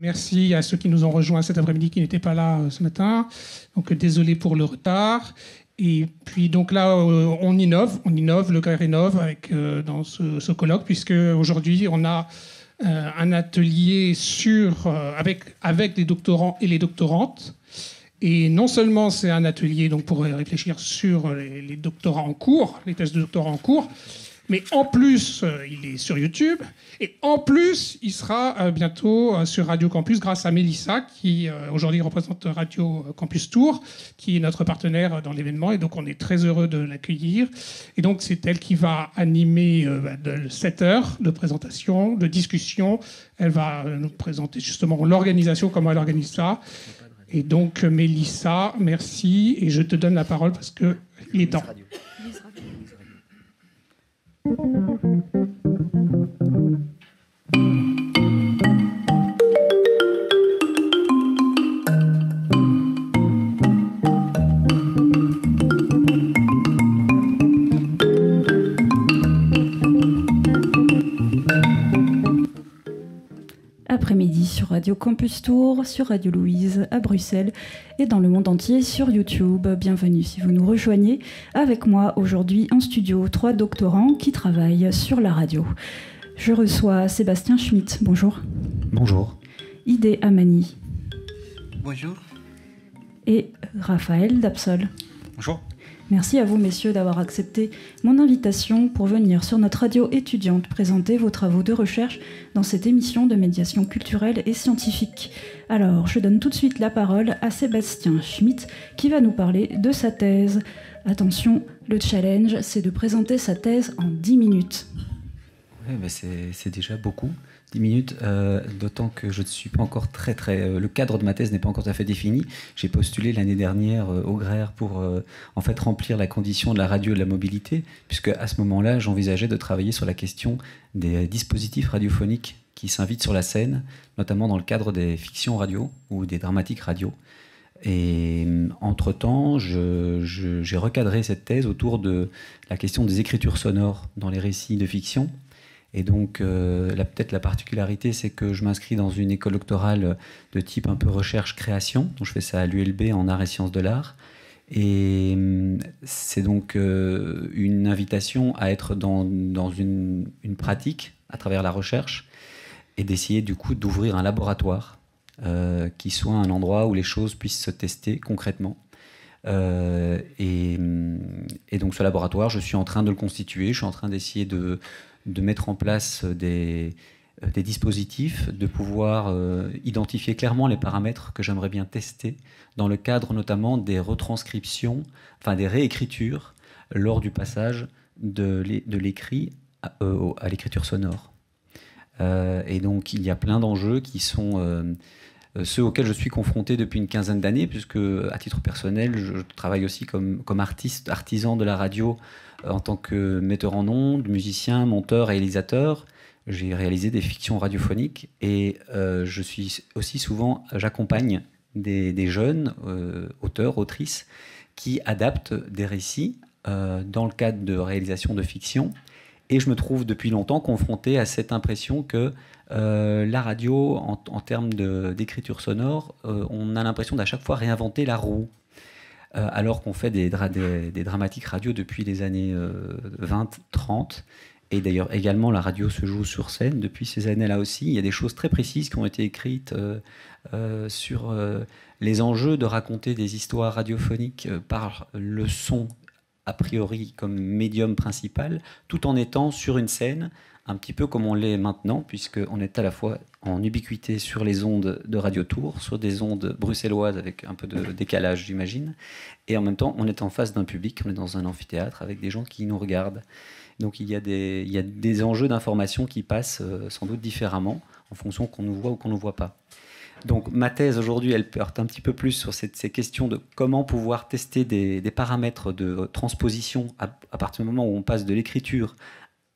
Merci à ceux qui nous ont rejoints cet après-midi qui n'étaient pas là ce matin. Donc désolé pour le retard. Et puis donc là, on innove, le CAIR innove dans ce colloque, puisque aujourd'hui on a un atelier avec les doctorants et les doctorantes. Et non seulement c'est un atelier donc, pour réfléchir sur les doctorats en cours, les thèses de doctorat en cours, mais en plus, il est sur YouTube. Et en plus, il sera bientôt sur Radio Campus grâce à Mélissa, qui aujourd'hui représente Radio Campus Tours, qui est notre partenaire dans l'événement. Et donc, on est très heureux de l'accueillir. Et donc, c'est elle qui va animer 7 heures de présentation, de discussion. Elle va nous présenter justement l'organisation, comment elle organise ça. Et donc, Mélissa, merci. Et je te donne la parole parce qu'il est temps. Après-midi sur Radio Campus Tours, sur Radio Louise à Bruxelles et dans le monde entier sur YouTube. Bienvenue si vous nous rejoignez. Avec moi aujourd'hui en studio 3 doctorants qui travaillent sur la radio. Je reçois Sébastien Schmitt. Bonjour. Bonjour. Idé Amani. Bonjour. Et Raphaël Dapsol. Bonjour. Merci à vous, messieurs, d'avoir accepté mon invitation pour venir sur notre radio étudiante présenter vos travaux de recherche dans cette émission de médiation culturelle et scientifique. Alors, je donne tout de suite la parole à Sébastien Schmitt qui va nous parler de sa thèse. Attention, le challenge, c'est de présenter sa thèse en 10 minutes. Oui, mais c'est déjà beaucoup. 10 minutes, d'autant que je ne suis pas encore le cadre de ma thèse n'est pas encore tout à fait défini. J'ai postulé l'année dernière au GRER pour en fait remplir la condition de la radio et de la mobilité, puisque à ce moment-là, j'envisageais de travailler sur la question des dispositifs radiophoniques qui s'invitent sur la scène, notamment dans le cadre des fictions radio ou des dramatiques radio. Et entre-temps, j'ai recadré cette thèse autour de la question des écritures sonores dans les récits de fiction. Et donc, peut-être la particularité, c'est que je m'inscris dans une école doctorale de type un peu recherche-création. Donc, je fais ça à l'ULB en arts et sciences de l'art. Et c'est donc une invitation à être dans une pratique à travers la recherche et d'essayer du coup d'ouvrir un laboratoire qui soit un endroit où les choses puissent se tester concrètement. Et donc, ce laboratoire, je suis en train de le constituer. Je suis en train d'essayer de mettre en place des dispositifs, de pouvoir identifier clairement les paramètres que j'aimerais bien tester dans le cadre notamment des retranscriptions, enfin des réécritures lors du passage de l'écrit à l'écriture sonore. Et donc il y a plein d'enjeux qui sont ceux auxquels je suis confronté depuis une quinzaine d'années, puisque à titre personnel, je travaille aussi comme artisan de la radio, en tant que metteur en ondes, musicien, monteur, réalisateur. J'ai réalisé des fictions radiophoniques et je suis aussi j'accompagne des jeunes auteurs, autrices qui adaptent des récits dans le cadre de réalisation de fiction. Et je me trouve depuis longtemps confronté à cette impression que la radio, en termes d'écriture sonore, on a l'impression d'à chaque fois réinventer la roue. Alors qu'on fait des dramatiques radio depuis les années 20-30. Et d'ailleurs, également, la radio se joue sur scène depuis ces années-là aussi. Il y a des choses très précises qui ont été écrites sur les enjeux de raconter des histoires radiophoniques par le son, a priori comme médium principal, tout en étant sur une scène, un petit peu comme on l'est maintenant, puisqu'on est à la fois en ubiquité sur les ondes de Radio Tours, sur des ondes bruxelloises avec un peu de décalage, j'imagine, et en même temps, on est en face d'un public, on est dans un amphithéâtre avec des gens qui nous regardent. Donc il y a des enjeux d'information qui passent sans doute différemment en fonction qu'on nous voit ou qu'on ne nous voit pas. Donc ma thèse aujourd'hui, elle porte un petit peu plus sur ces questions de comment pouvoir tester des paramètres de transposition à partir du moment où on passe de l'écriture,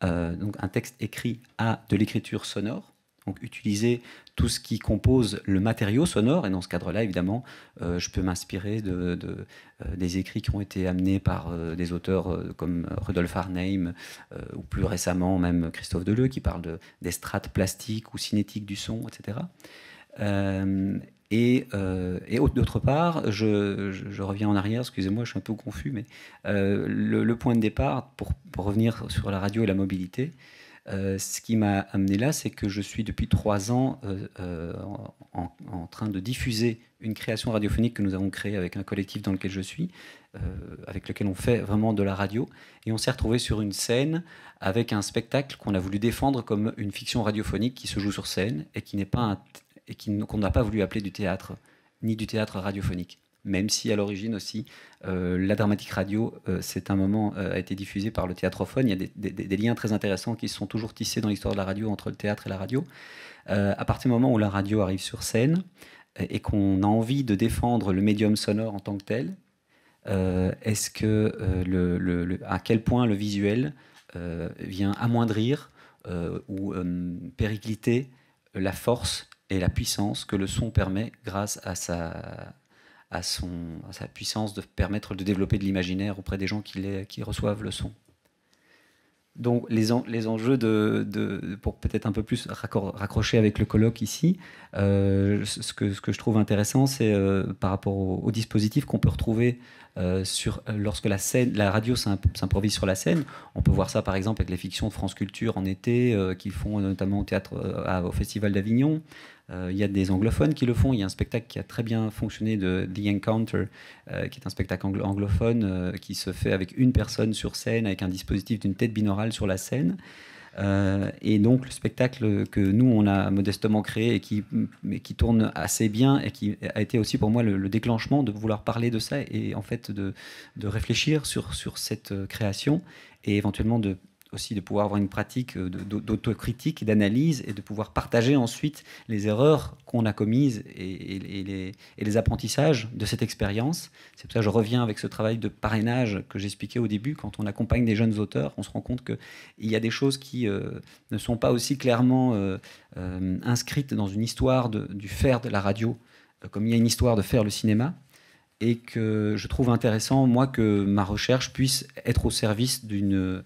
donc un texte écrit, à de l'écriture sonore. Donc utiliser tout ce qui compose le matériau sonore, et dans ce cadre-là, évidemment, je peux m'inspirer des écrits qui ont été amenés par des auteurs comme Rudolf Arnheim, ou plus récemment même Christophe Deleu, qui parle des strates plastiques ou cinétiques du son, etc. Et d'autre part, je reviens en arrière, excusez-moi, je suis un peu confus, mais le point de départ, pour revenir sur la radio et la mobilité, ce qui m'a amené là, c'est que je suis depuis 3 ans en train de diffuser une création radiophonique que nous avons créée avec un collectif dans lequel je suis, avec lequel on fait vraiment de la radio. Et on s'est retrouvé sur une scène avec un spectacle qu'on a voulu défendre comme une fiction radiophonique qui se joue sur scène et qui n'est pas qu'on n'a pas voulu appeler du théâtre, ni du théâtre radiophonique. Même si à l'origine aussi, la dramatique radio, c'est un moment, a été diffusé par le théâtrophone. Il y a des liens très intéressants qui se sont toujours tissés dans l'histoire de la radio entre le théâtre et la radio. À partir du moment où la radio arrive sur scène et qu'on a envie de défendre le médium sonore en tant que tel, est-ce que à quel point le visuel vient amoindrir ou péricliter la force et la puissance que le son permet grâce à sa puissance de permettre de développer de l'imaginaire auprès des gens qui reçoivent le son. Donc les enjeux pour peut-être un peu plus raccrocher avec le colloque ici, ce que je trouve intéressant, c'est par rapport au dispositif qu'on peut retrouver lorsque la radio s'improvise sur la scène. On peut voir ça par exemple avec les fictions de France Culture en été, qu'ils font notamment au théâtre, au Festival d'Avignon. Il y a des anglophones qui le font. Il y a un spectacle qui a très bien fonctionné de The Encounter, qui est un spectacle anglophone qui se fait avec une personne sur scène, avec un dispositif d'une tête binaurale sur la scène. Et donc le spectacle que nous on a modestement créé et qui tourne assez bien et qui a été aussi pour moi le déclenchement de vouloir parler de ça et en fait de réfléchir sur cette création et éventuellement aussi de pouvoir avoir une pratique d'autocritique, d'analyse et de pouvoir partager ensuite les erreurs qu'on a commises et les apprentissages de cette expérience. C'est pour ça que je reviens avec ce travail de parrainage que j'expliquais au début. Quand on accompagne des jeunes auteurs, on se rend compte qu'il y a des choses qui ne sont pas aussi clairement inscrites dans une histoire du faire de la radio, comme il y a une histoire de faire le cinéma. Et que je trouve intéressant, moi, que ma recherche puisse être au service d'un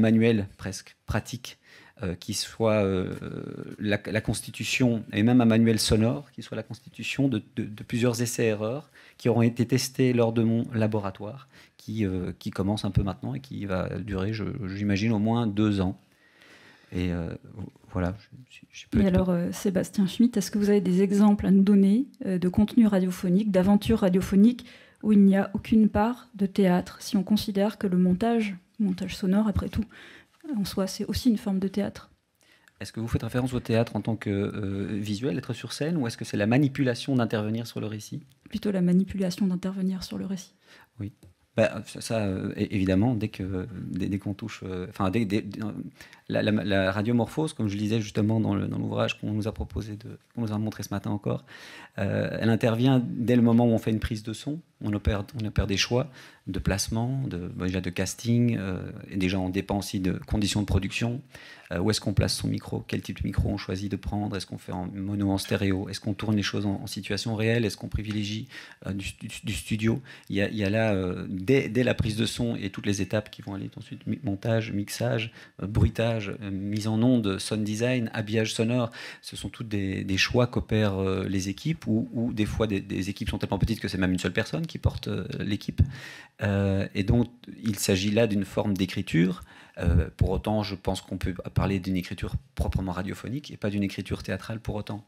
manuel presque pratique qui soit la constitution, et même un manuel sonore, qui soit la constitution de plusieurs essais-erreurs qui auront été testés lors de mon laboratoire, qui commence un peu maintenant et qui va durer, j'imagine, au moins 2 ans. Et voilà. Et alors, Sébastien Schmitt, est-ce que vous avez des exemples à nous donner de contenu radiophonique, d'aventures radiophoniques où il n'y a aucune part de théâtre, si on considère que le montage sonore, après tout, en soi, c'est aussi une forme de théâtre? Est-ce que vous faites référence au théâtre en tant que visuel, être sur scène, ou est-ce que c'est la manipulation d'intervenir sur le récit? Plutôt la manipulation d'intervenir sur le récit. Oui. Bah, ça, évidemment, dès qu'on touche... la radiomorphose, comme je le disais justement dans l'ouvrage qu'on nous a proposé, qu'on nous a montré ce matin encore, elle intervient dès le moment où on fait une prise de son. On opère des choix de placement, déjà de casting, et déjà on dépend aussi de conditions de production. Où est-ce qu'on place son micro? Quel type de micro on choisit de prendre? Est-ce qu'on fait en mono, en stéréo? Est-ce qu'on tourne les choses en situation réelle? Est-ce qu'on privilégie du studio? Il y a là, dès la prise de son et toutes les étapes qui vont aller ensuite, montage, mixage, bruitage, mise en onde, sound design, habillage sonore, ce sont toutes des choix qu'opèrent les équipes, ou des fois des équipes sont tellement petites que c'est même une seule personne qui porte l'équipe. Et donc il s'agit là d'une forme d'écriture. Pour autant, je pense qu'on peut parler d'une écriture proprement radiophonique et pas d'une écriture théâtrale pour autant.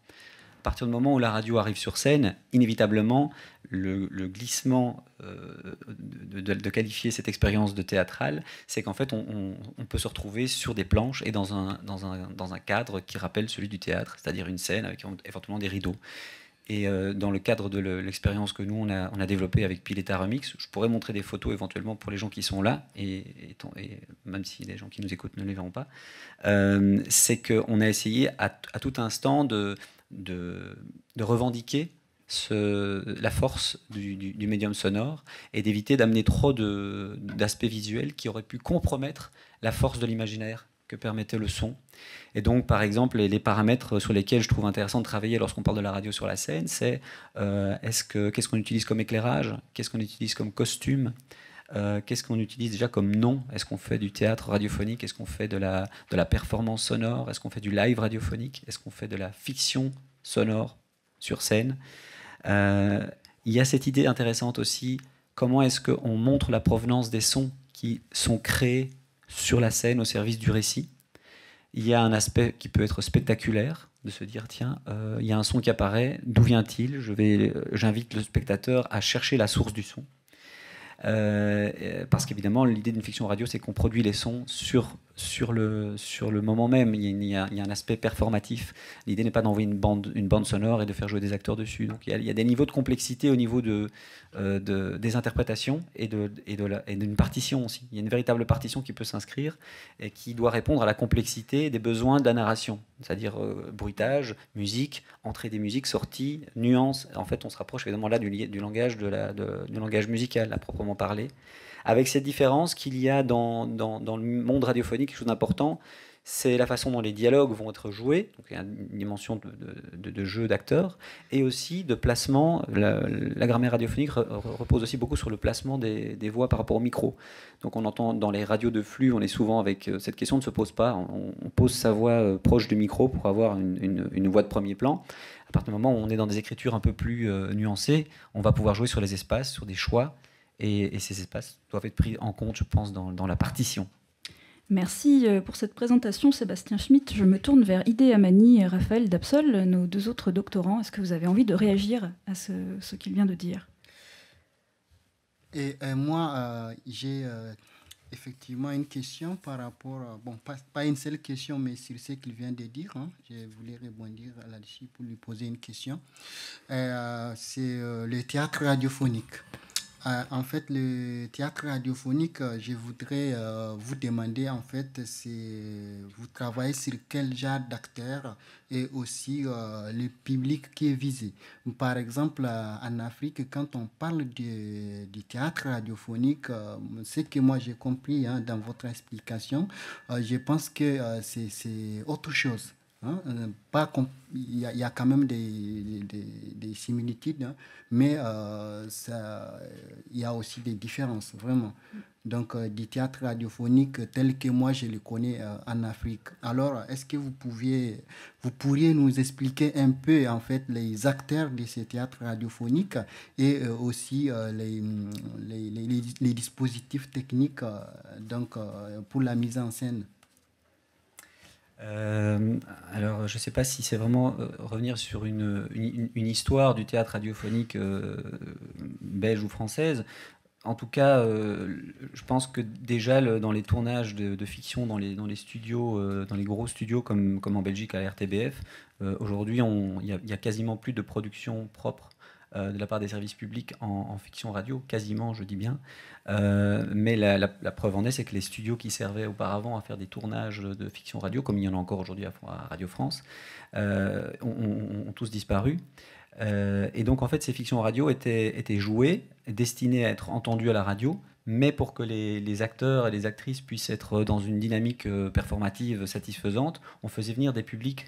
À partir du moment où la radio arrive sur scène, inévitablement, le glissement de qualifier cette expérience de théâtrale, c'est qu'en fait, on peut se retrouver sur des planches et dans un cadre qui rappelle celui du théâtre, c'est-à-dire une scène avec éventuellement des rideaux. Et dans le cadre de l'expérience que nous, on a développée avec Pileta Remix, je pourrais montrer des photos éventuellement pour les gens qui sont là, et même si les gens qui nous écoutent ne les verront pas, c'est qu'on a essayé à tout instant de revendiquer la force du médium sonore et d'éviter d'amener trop d'aspects visuels qui auraient pu compromettre la force de l'imaginaire que permettait le son. Et donc, par exemple, les paramètres sur lesquels je trouve intéressant de travailler lorsqu'on parle de la radio sur la scène, c'est qu'est-ce qu'on utilise comme éclairage, qu'est-ce qu'on utilise comme costume, qu'est-ce qu'on utilise déjà comme nom? Est-ce qu'on fait du théâtre radiophonique? Est-ce qu'on fait de la performance sonore? Est-ce qu'on fait du live radiophonique? Est-ce qu'on fait de la fiction sonore sur scène? Il y a cette idée intéressante aussi, comment est-ce qu'on montre la provenance des sons qui sont créés sur la scène au service du récit? Il y a un aspect qui peut être spectaculaire, de se dire, tiens, il y a un son qui apparaît, d'où vient-il? J'invite le spectateur à chercher la source du son. Parce qu'évidemment, l'idée d'une fiction radio, c'est qu'on produit les sons sur le moment même. Il y a un aspect performatif. L'idée n'est pas d'envoyer une bande sonore et de faire jouer des acteurs dessus. Donc il y a des niveaux de complexité au niveau des interprétations et d'une partition aussi. Il y a une véritable partition qui peut s'inscrire et qui doit répondre à la complexité des besoins de la narration. C'est-à-dire bruitage, musique, entrée des musiques, sortie, nuances. En fait, on se rapproche évidemment là du langage, du langage musical à proprement parler. Avec cette différence qu'il y a dans le monde radiophonique, quelque chose d'important, c'est la façon dont les dialogues vont être joués. Donc il y a une dimension de jeu d'acteurs et aussi de placement. La grammaire radiophonique repose aussi beaucoup sur le placement des voix par rapport au micro. Donc on entend dans les radios de flux, on est souvent avec cette question ne se pose pas. On pose sa voix proche du micro pour avoir une voix de premier plan. À partir du moment où on est dans des écritures un peu plus nuancées, on va pouvoir jouer sur les espaces, sur des choix. Et ces espaces doivent être pris en compte, je pense, dans la partition. Merci pour cette présentation, Sébastien Schmitt. Je me tourne vers Idé Amani et Raphaël Dapsol, nos deux autres doctorants. Est-ce que vous avez envie de réagir à ce qu'il vient de dire? Et moi, j'ai effectivement une question par rapport, bon, pas une seule question, mais sur ce qu'il vient de dire. Hein. Je voulais rebondir là-dessus pour lui poser une question. C'est le théâtre radiophonique. En fait, le théâtre radiophonique, je voudrais vous demander, en fait, vous travaillez sur quel genre d'acteurs et aussi le public qui est visé. Par exemple, en Afrique, quand on parle du théâtre radiophonique, ce que moi j'ai compris dans votre explication, je pense que c'est autre chose. Hein, il y a quand même des similitudes, hein, mais il y a aussi des différences, vraiment. Donc, du théâtre radiophonique tel que moi je le connais en Afrique. Alors, est-ce que vous pourriez nous expliquer un peu, en fait, les acteurs de ce théâtre radiophonique et aussi les dispositifs techniques pour la mise en scène? Alors, je ne sais pas si c'est vraiment revenir sur une histoire du théâtre radiophonique belge ou française. En tout cas, je pense que déjà dans les tournages de fiction dans les studios, dans les gros studios comme en Belgique à la RTBF, aujourd'hui, il y a quasiment plus de production propre de la part des services publics en fiction radio, quasiment, je dis bien. Mais la preuve en est, c'est que les studios qui servaient auparavant à faire des tournages de fiction radio, comme il y en a encore aujourd'hui à Radio France, ont tous disparu. Et donc, en fait, ces fictions radio étaient jouées, destinées à être entendues à la radio, mais pour que les acteurs et les actrices puissent être dans une dynamique performative satisfaisante, on faisait venir des publics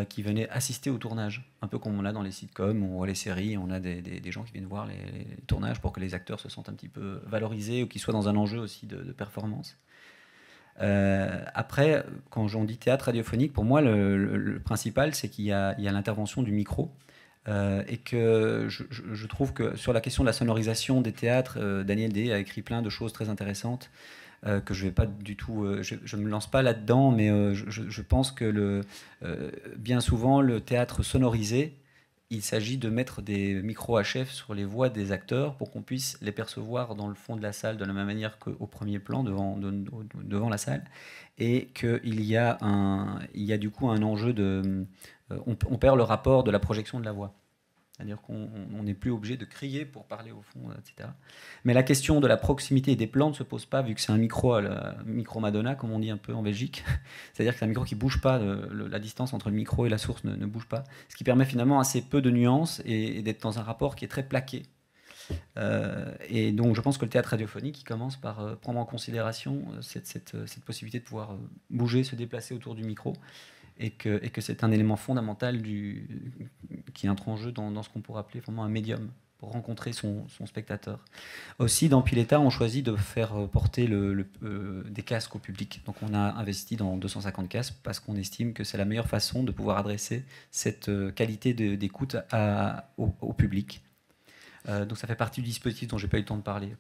qui venaient assister au tournage, un peu comme on a dans les sitcoms ou les séries, on a des gens qui viennent voir les tournages pour que les acteurs se sentent un petit peu valorisés ou qu'ils soient dans un enjeu aussi de performance. Après, quand on dit théâtre radiophonique, pour moi, le principal, c'est qu'il y a l'intervention du micro. Et que je trouve que sur la question de la sonorisation des théâtres, Daniel Day a écrit plein de choses très intéressantes que je vais pas du tout, je me lance pas là-dedans, mais je pense que bien souvent le théâtre sonorisé, il s'agit de mettre des micros HF sur les voix des acteurs pour qu'on puisse les percevoir dans le fond de la salle de la même manière qu'au premier plan devant la salle, et qu'il y a du coup un enjeu on perd le rapport de la projection de la voix. C'est-à-dire qu'on n'est plus obligé de crier pour parler au fond, etc. Mais la question de la proximité et des plans ne se pose pas, vu que c'est un micro Madonna, comme on dit un peu en Belgique. C'est-à-dire que c'est un micro qui ne bouge pas, la distance entre le micro et la source ne bouge pas. Ce qui permet finalement assez peu de nuances et d'être dans un rapport qui est très plaqué. Et donc je pense que le théâtre radiophonique il commence par prendre en considération cette possibilité de pouvoir bouger, se déplacer autour du micro. Et que c'est un élément fondamental qui entre en jeu dans ce qu'on pourrait appeler vraiment un médium pour rencontrer son spectateur. Aussi, dans Pileta, on choisit de faire porter des casques au public. Donc on a investi dans 250 casques parce qu'on estime que c'est la meilleure façon de pouvoir adresser cette qualité d'écoute au public. Donc ça fait partie du dispositif dont je n'ai pas eu le temps de parler.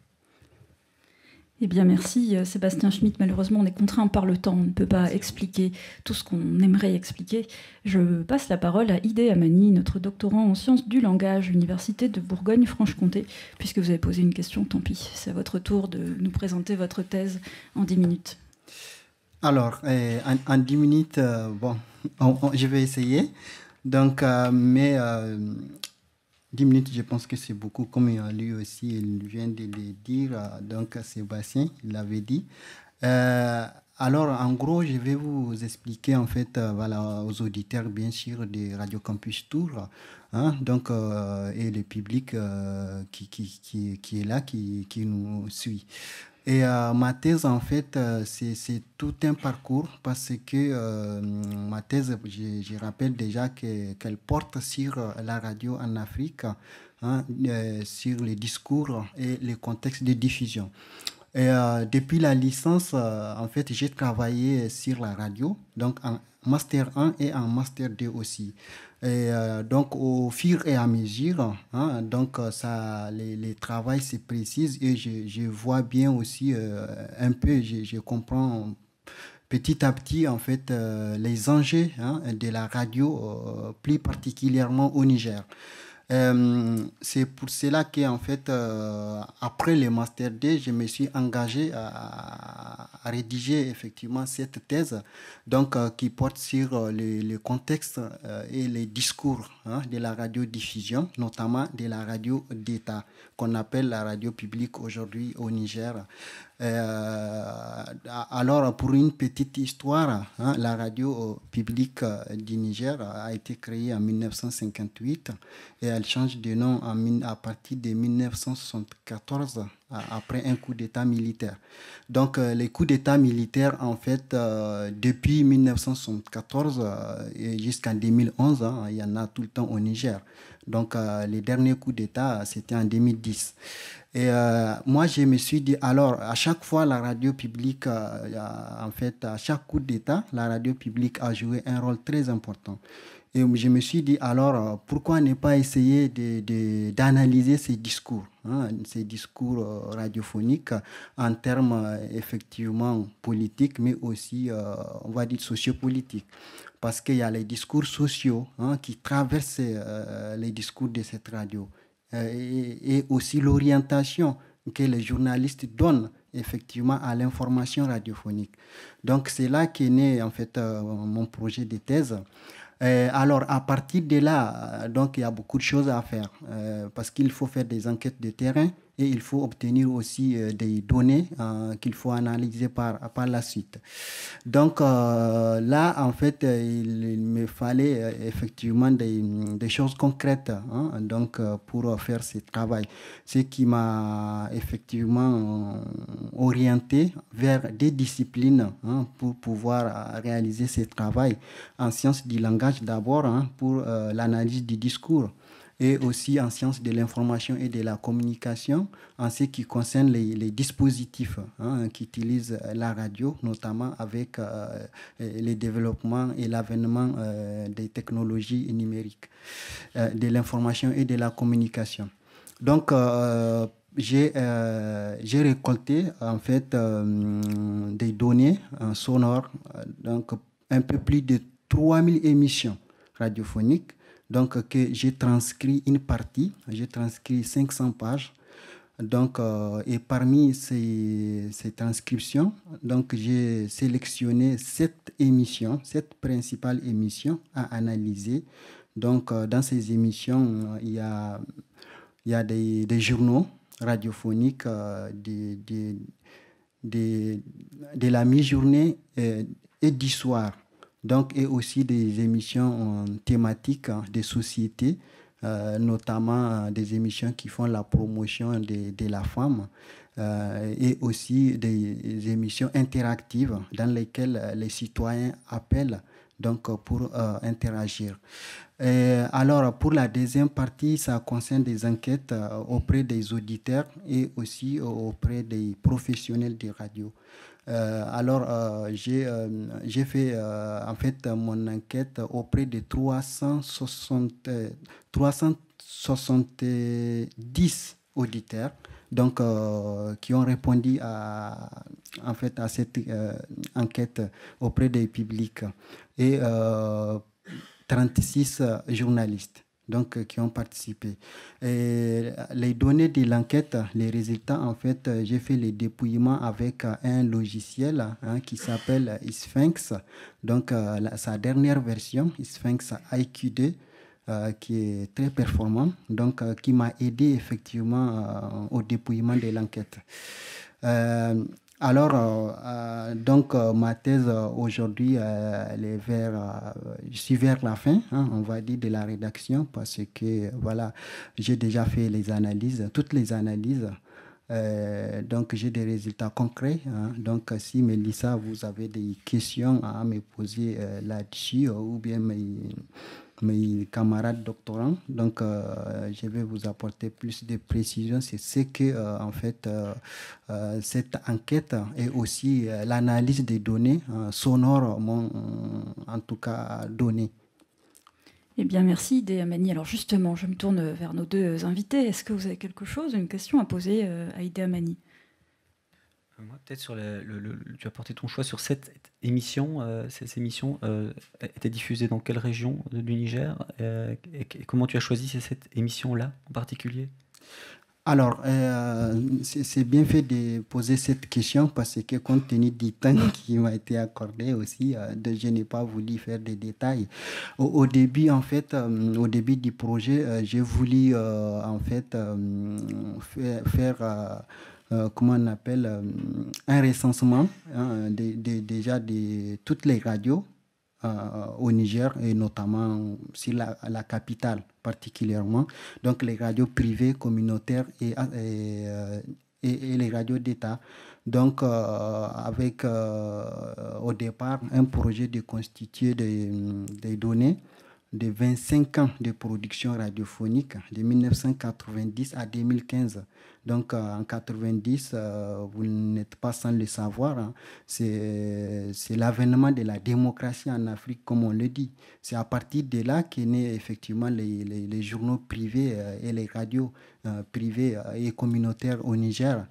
Eh bien, merci Sébastien Schmitt. Malheureusement, on est contraint par le temps. On ne peut pas expliquer tout ce qu'on aimerait expliquer. Je passe la parole à Idé Amani, notre doctorant en sciences du langage, Université de Bourgogne-Franche-Comté. Puisque vous avez posé une question, tant pis. C'est à votre tour de nous présenter votre thèse en 10 minutes. Alors, en 10 minutes, je vais essayer. Donc, 10 minutes, je pense que c'est beaucoup, comme lui aussi, il vient de le dire, donc Sébastien, il l'avait dit. Alors, en gros, je vais vous expliquer, en fait, aux auditeurs, bien sûr, de Radio Campus Tours, donc, et le public qui est là, qui nous suit. Et ma thèse, en fait, c'est tout un parcours parce que ma thèse, je rappelle déjà qu'elle porte sur la radio en Afrique, sur les discours et les contextes de diffusion. Et depuis la licence, en fait, j'ai travaillé sur la radio, donc en Master 1 et en Master 2 aussi. Et donc, au fur et à mesure, donc les travaux se précisent et je vois bien aussi un peu, je comprends petit à petit, en fait, les enjeux de la radio, plus particulièrement au Niger. C'est pour cela qu'en fait, après le Master 2, je me suis engagé à rédiger effectivement cette thèse donc, qui porte sur le contexte et les discours de la radiodiffusion, notamment de la radio d'État, qu'on appelle la radio publique aujourd'hui au Niger. Alors, pour une petite histoire, la radio publique du Niger a été créée en 1958 et elle change de nom à partir de 1974 après un coup d'État militaire. Donc, les coups d'État militaires, en fait, depuis 1974 jusqu'en 2011, il y en a tout le temps au Niger. Donc, les derniers coups d'État, c'était en 2010. Et moi, je me suis dit, alors, à chaque fois, la radio publique, en fait, à chaque coup d'État, la radio publique a joué un rôle très important. Et je me suis dit, alors, pourquoi ne pas essayer d'analyser ces discours radiophoniques en termes, effectivement, politiques, mais aussi, on va dire, sociopolitiques. Parce qu'il y a les discours sociaux qui traversent les discours de cette radio. Et aussi l'orientation que les journalistes donnent effectivement à l'information radiophonique. Donc c'est là qu'est né en fait mon projet de thèse. Alors à partir de là, donc il y a beaucoup de choses à faire parce qu'il faut faire des enquêtes de terrain et il faut obtenir aussi des données qu'il faut analyser par la suite. Donc là, en fait, il me fallait effectivement des choses concrètes donc, pour faire ce travail. Ce qui m'a effectivement orienté vers des disciplines pour pouvoir réaliser ce travail en sciences du langage d'abord pour l'analyse du discours, et aussi en sciences de l'information et de la communication en ce qui concerne les dispositifs qui utilisent la radio, notamment avec le développement et l'avènement des technologies numériques, de l'information et de la communication. Donc, j'ai récolté en fait des données sonores, donc un peu plus de 3000 émissions radiophoniques. Donc, que j'ai transcrit une partie, j'ai transcrit 500 pages. Donc, et parmi ces transcriptions, donc, j'ai sélectionné 7 principales émissions à analyser. Donc, dans ces émissions, il y a des journaux radiophoniques de la mi-journée et du soir. Donc, et aussi des émissions thématiques des sociétés, notamment des émissions qui font la promotion de la femme, et aussi des émissions interactives dans lesquelles les citoyens appellent donc pour interagir. Alors, pour la deuxième partie, ça concerne des enquêtes auprès des auditeurs et aussi auprès des professionnels de radio. Alors, j'ai fait en fait mon enquête auprès de 370 auditeurs, donc qui ont répondu en fait à cette enquête auprès des publics et 36 journalistes donc, qui ont participé. Et les données de l'enquête, les résultats, en fait, j'ai fait les dépouillements avec un logiciel qui s'appelle Sphinx. Donc, sa dernière version, Sphinx IQ2, qui est très performant, donc qui m'a aidé effectivement au dépouillement de l'enquête. Alors, donc, ma thèse aujourd'hui, je suis vers la fin, on va dire, de la rédaction, parce que, voilà, j'ai déjà fait les analyses, toutes les analyses. Donc, j'ai des résultats concrets. Donc, si Mélissa, vous avez des questions à me poser là-dessus, ou bien mes camarades doctorants, donc je vais vous apporter plus de précisions. C'est ce que, en fait, cette enquête et aussi l'analyse des données sonores m'ont en tout cas donné. Eh bien, merci Idé Amani. Alors justement, je me tourne vers nos deux invités. Est-ce que vous avez quelque chose, une question à poser à Idé Amani? Moi, peut-être sur tu as porté ton choix sur cette émission. Ces émissions étaient diffusées dans quelle région du Niger et comment tu as choisi cette émission-là en particulier? Alors, c'est bien fait de poser cette question parce que compte tenu du temps qui m'a été accordé aussi, je n'ai pas voulu faire des détails. Au début, en fait, au début du projet, j'ai voulu en fait faire comment on appelle, un recensement déjà de toutes les radios au Niger et notamment sur la capitale particulièrement. Donc les radios privées, communautaires et les radios d'État. Donc avec au départ un projet de constituer des données de 25 ans de production radiophonique de 1990 à 2015. Donc en 90, vous n'êtes pas sans le savoir, c'est l'avènement de la démocratie en Afrique, comme on le dit. C'est à partir de là qu'est né effectivement les journaux privés et les radios privées et communautaires au Niger.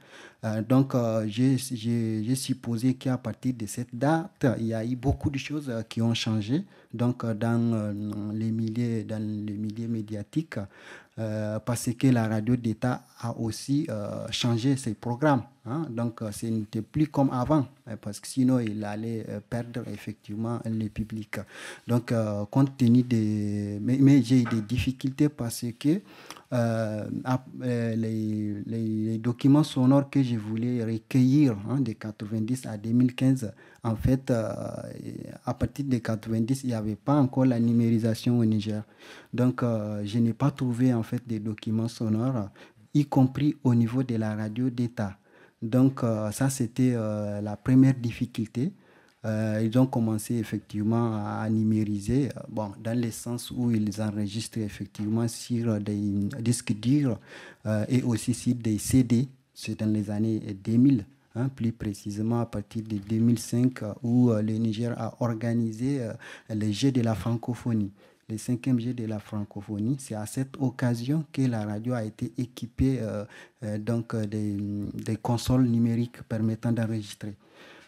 Donc j'ai supposé qu'à partir de cette date, il y a eu beaucoup de choses qui ont changé donc, dans les milieux médiatiques. Parce que la radio d'État a aussi changé ses programmes. Donc, ce n'était plus comme avant, parce que sinon, il allait perdre effectivement le public. Donc, compte tenu des... Mais j'ai eu des difficultés parce que les documents sonores que je voulais recueillir de 90 à 2015, en fait, à partir de 90, il n'y avait pas encore la numérisation au Niger. Donc, je n'ai pas trouvé en fait des documents sonores, y compris au niveau de la radio d'État. Donc, ça, c'était la première difficulté. Ils ont commencé effectivement à numériser, dans le sens où ils enregistrent effectivement sur des disques durs et aussi sur des CD. C'est dans les années 2000. Plus précisément à partir de 2005 où le Niger a organisé les Jeux de la francophonie, les 5e Jeux de la francophonie. C'est à cette occasion que la radio a été équipée donc des consoles numériques permettant d'enregistrer.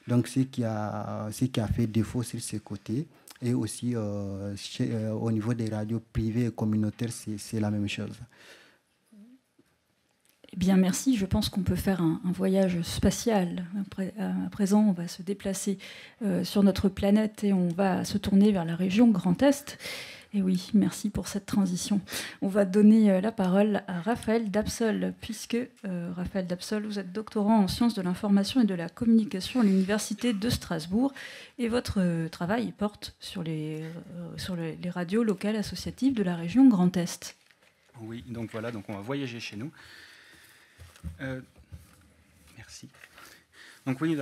Donc ce qui a fait défaut sur ce côté. Et aussi au niveau des radios privées et communautaires, c'est la même chose. Eh bien, merci. Je pense qu'on peut faire un voyage spatial. À présent, on va se déplacer sur notre planète et on va se tourner vers la région Grand Est. Et oui, merci pour cette transition. On va donner la parole à Raphaël Dapsol, puisque Raphaël Dapsol, vous êtes doctorant en sciences de l'information et de la communication à l'Université de Strasbourg. Et votre travail porte sur les radios locales associatives de la région Grand Est. Oui, donc voilà, donc on va voyager chez nous. Merci. Donc oui,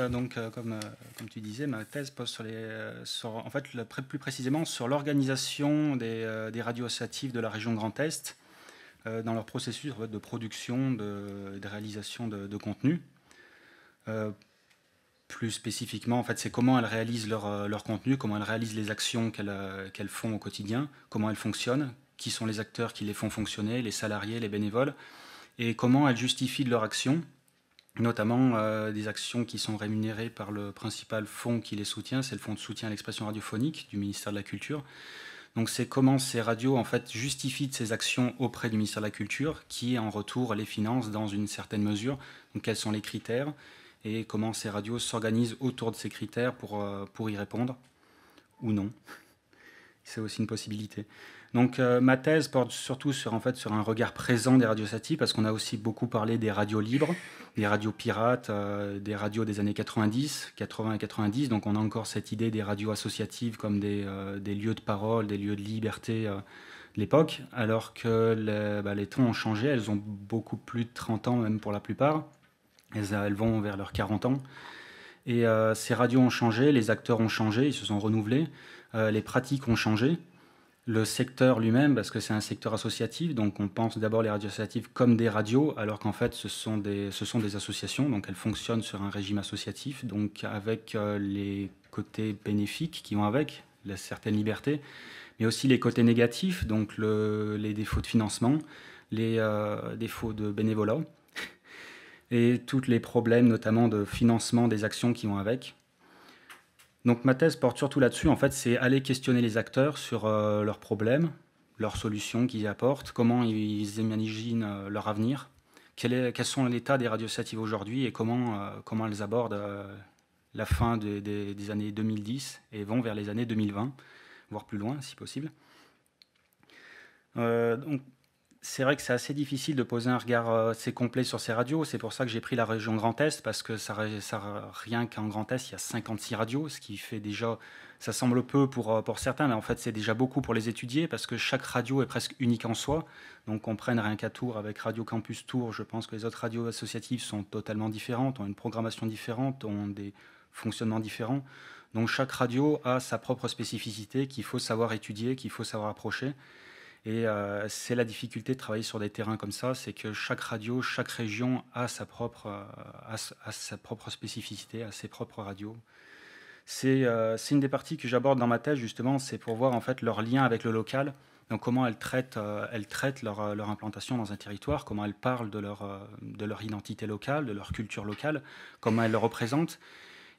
comme tu disais, ma thèse pose en fait, plus précisément sur l'organisation des radios associatives de la région Grand Est dans leur processus en fait, de production, de réalisation de contenu. Plus spécifiquement, en fait, c'est comment elles réalisent leur contenu, comment elles réalisent les actions qu'elles font au quotidien, comment elles fonctionnent, qui sont les acteurs qui les font fonctionner, les salariés, les bénévoles, et comment elles justifient de leur action, notamment des actions qui sont rémunérées par le principal fonds qui les soutient, c'est le fonds de soutien à l'expression radiophonique du ministère de la Culture. Donc c'est comment ces radios en fait justifient de ces actions auprès du ministère de la Culture, qui en retour les finance dans une certaine mesure. Donc quels sont les critères et comment ces radios s'organisent autour de ces critères pour y répondre ou non. C'est aussi une possibilité. Donc ma thèse porte surtout sur un regard présent des radios associatives, parce qu'on a aussi beaucoup parlé des radios libres, des radios pirates, des radios des années 80 et 90. Donc on a encore cette idée des radios associatives comme des lieux de parole, des lieux de liberté de l'époque, alors que les temps ont changé, elles ont beaucoup plus de 30 ans même pour la plupart. Elles vont vers leurs 40 ans. Et ces radios ont changé, les acteurs ont changé, ils se sont renouvelés, les pratiques ont changé, le secteur lui-même, parce que c'est un secteur associatif, donc on pense d'abord les radios associatives comme des radios, alors qu'en fait ce sont des associations, donc elles fonctionnent sur un régime associatif, donc avec les côtés bénéfiques qui vont avec, certaines libertés, mais aussi les côtés négatifs, donc les défauts de financement, les défauts de bénévolat, et tous les problèmes notamment de financement des actions qui vont avec. Donc ma thèse porte surtout là-dessus, en fait, c'est aller questionner les acteurs sur leurs problèmes, leurs solutions qu'ils apportent, comment ils imaginent leur avenir, quels sont l'état des radios associatives aujourd'hui et comment elles abordent la fin des années 2010 et vont vers les années 2020, voire plus loin si possible. Donc, c'est vrai que c'est assez difficile de poser un regard assez complet sur ces radios. C'est pour ça que j'ai pris la région Grand Est, parce que rien qu'en Grand Est, il y a 56 radios, ce qui fait déjà... Ça semble peu pour certains, mais en fait, c'est déjà beaucoup pour les étudier, parce que chaque radio est presque unique en soi. Donc, on prenne rien qu'à Tours, avec Radio Campus Tours, je pense que les autres radios associatives sont totalement différentes, ont une programmation différente, ont des fonctionnements différents. Donc, chaque radio a sa propre spécificité qu'il faut savoir étudier, qu'il faut savoir approcher. Et c'est la difficulté de travailler sur des terrains comme ça, c'est que chaque radio, chaque région a sa propre spécificité, a ses propres radios. C'est une des parties que j'aborde dans ma thèse, justement, c'est pour voir en fait leur lien avec le local, donc comment elles traitent leur implantation dans un territoire, comment elles parlent de leur identité locale, de leur culture locale, comment elles le représentent,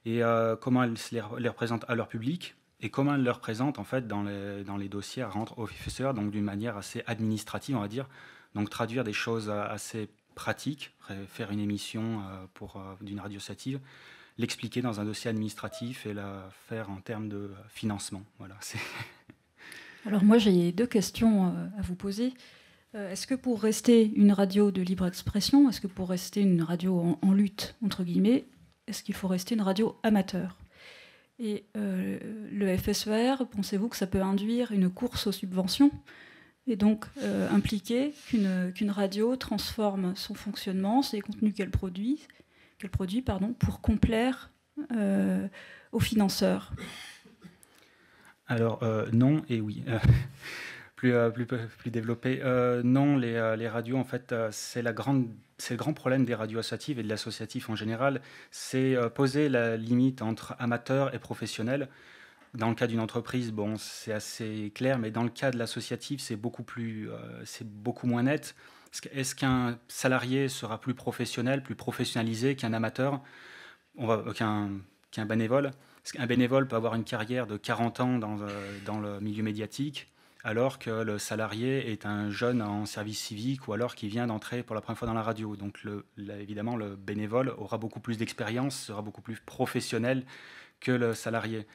et comment elles les représentent à leur public. Et comment elle le représente en fait dans les dossiers à rendre aux officers, donc d'une manière assez administrative, on va dire. Donc traduire des choses assez pratiques, faire une émission d'une radio associative, l'expliquer dans un dossier administratif et la faire en termes de financement. Voilà. Alors moi j'ai deux questions à vous poser. Est-ce que pour rester une radio de libre expression, est-ce que pour rester une radio en lutte, entre guillemets, est-ce qu'il faut rester une radio amateur ? Et le FSER, pensez-vous que ça peut induire une course aux subventions et donc impliquer qu'une radio transforme son fonctionnement, ses contenus qu'elle produit pour complaire aux financeurs ? Alors non et oui. Plus développé. Non, les radios, en fait, c'est le grand problème des radios associatives et de l'associatif en général, c'est poser la limite entre amateur et professionnel. Dans le cas d'une entreprise, bon, c'est assez clair, mais dans le cas de l'associatif, c'est beaucoup moins net. Est-ce qu'un salarié sera plus professionnel, plus professionnalisé qu'un amateur, qu'un bénévole ? Est-ce qu'un bénévole peut avoir une carrière de 40 ans dans le milieu médiatique, alors que le salarié est un jeune en service civique ou alors qui vient d'entrer pour la première fois dans la radio. Donc évidemment, le bénévole aura beaucoup plus d'expérience, sera beaucoup plus professionnel que le salarié.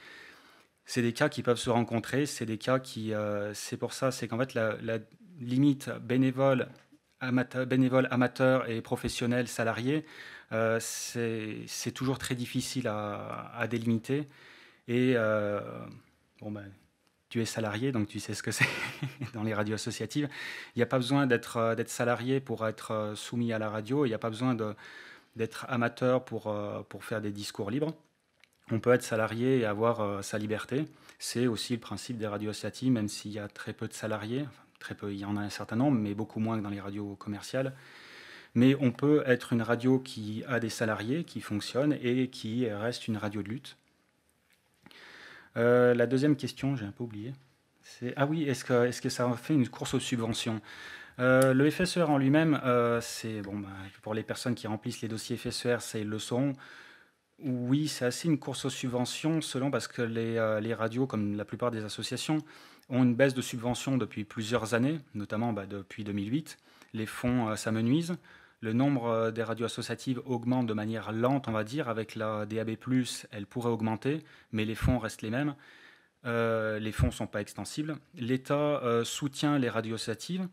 C'est des cas qui peuvent se rencontrer, c'est des cas qui... c'est pour ça, c'est qu'en fait, la limite bénévole, amateur et professionnel, salarié, c'est toujours très difficile à délimiter. Et tu es salarié, donc tu sais ce que c'est dans les radios associatives. Il n'y a pas besoin d'être salarié pour être soumis à la radio. Il n'y a pas besoin d'être amateur pour faire des discours libres. On peut être salarié et avoir sa liberté. C'est aussi le principe des radios associatives, même s'il y a très peu de salariés. Enfin, très peu, il y en a un certain nombre, mais beaucoup moins que dans les radios commerciales. Mais on peut être une radio qui a des salariés, qui fonctionne et qui reste une radio de lutte. La deuxième question, j'ai un peu oublié. Ah oui, est-ce que ça fait une course aux subventions? Le FSER en lui-même, c'est pour les personnes qui remplissent les dossiers FSER, ils le sauront. Oui, c'est assez une course aux subventions, parce que les radios, comme la plupart des associations, ont une baisse de subventions depuis plusieurs années, notamment depuis 2008. Les fonds s'amenuisent. Le nombre des radios associatives augmente de manière lente, on va dire. Avec la DAB+, elle pourrait augmenter, mais les fonds restent les mêmes. Les fonds ne sont pas extensibles. L'État soutient les radios associatives.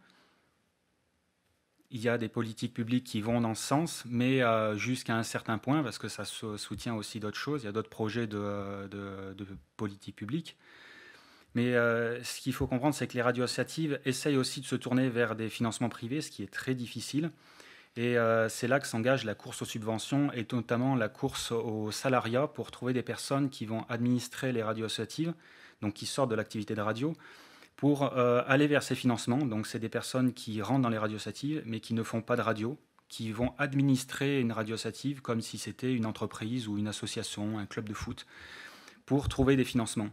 Il y a des politiques publiques qui vont dans ce sens, mais jusqu'à un certain point, parce que ça soutient aussi d'autres choses. Il y a d'autres projets de politique publique. Mais ce qu'il faut comprendre, c'est que les radios associatives essayent aussi de se tourner vers des financements privés, ce qui est très difficile. Et c'est là que s'engage la course aux subventions et notamment la course au salariat pour trouver des personnes qui vont administrer les radios associatives, donc qui sortent de l'activité de radio, pour aller vers ces financements. Donc c'est des personnes qui rentrent dans les radios associatives mais qui ne font pas de radio, qui vont administrer une radio associative comme si c'était une entreprise ou une association, un club de foot, pour trouver des financements.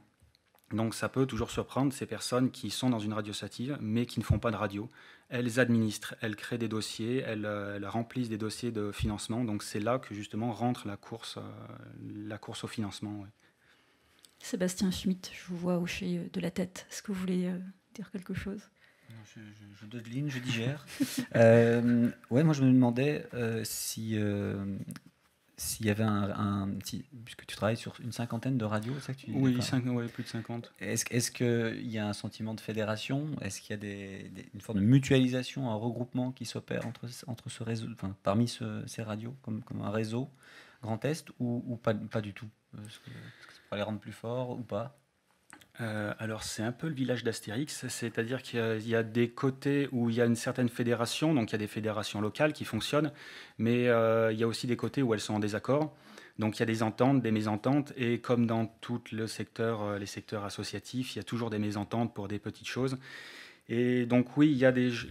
Donc ça peut toujours surprendre ces personnes qui sont dans une radio associative mais qui ne font pas de radio. Elles administrent, elles créent des dossiers, elles remplissent des dossiers de financement. Donc c'est là que justement rentre la course au financement. Ouais. Sébastien Schmitt, je vous vois hocher de la tête. Est-ce que vous voulez dire quelque chose? Je dodeline, je digère. Ouais, moi je me demandais s'il y avait puisque tu travailles sur une cinquantaine de radios, c'est ça que tu dis? Oui, plus de 50. Est-ce qu'il y a un sentiment de fédération? Est-ce qu'il y a une forme de mutualisation, un regroupement qui s'opère entre ce réseau, parmi ces radios, comme un réseau Grand Est, ou pas du tout? Est-ce que ça pourrait les rendre plus forts ou pas? Alors c'est un peu le village d'Astérix, c'est-à-dire qu'il y a des côtés où il y a une certaine fédération, donc il y a des fédérations locales qui fonctionnent, mais il y a aussi des côtés où elles sont en désaccord. Donc il y a des ententes, des mésententes, et comme dans tout le secteur, les secteurs associatifs, il y a toujours des mésententes pour des petites choses. Et donc oui,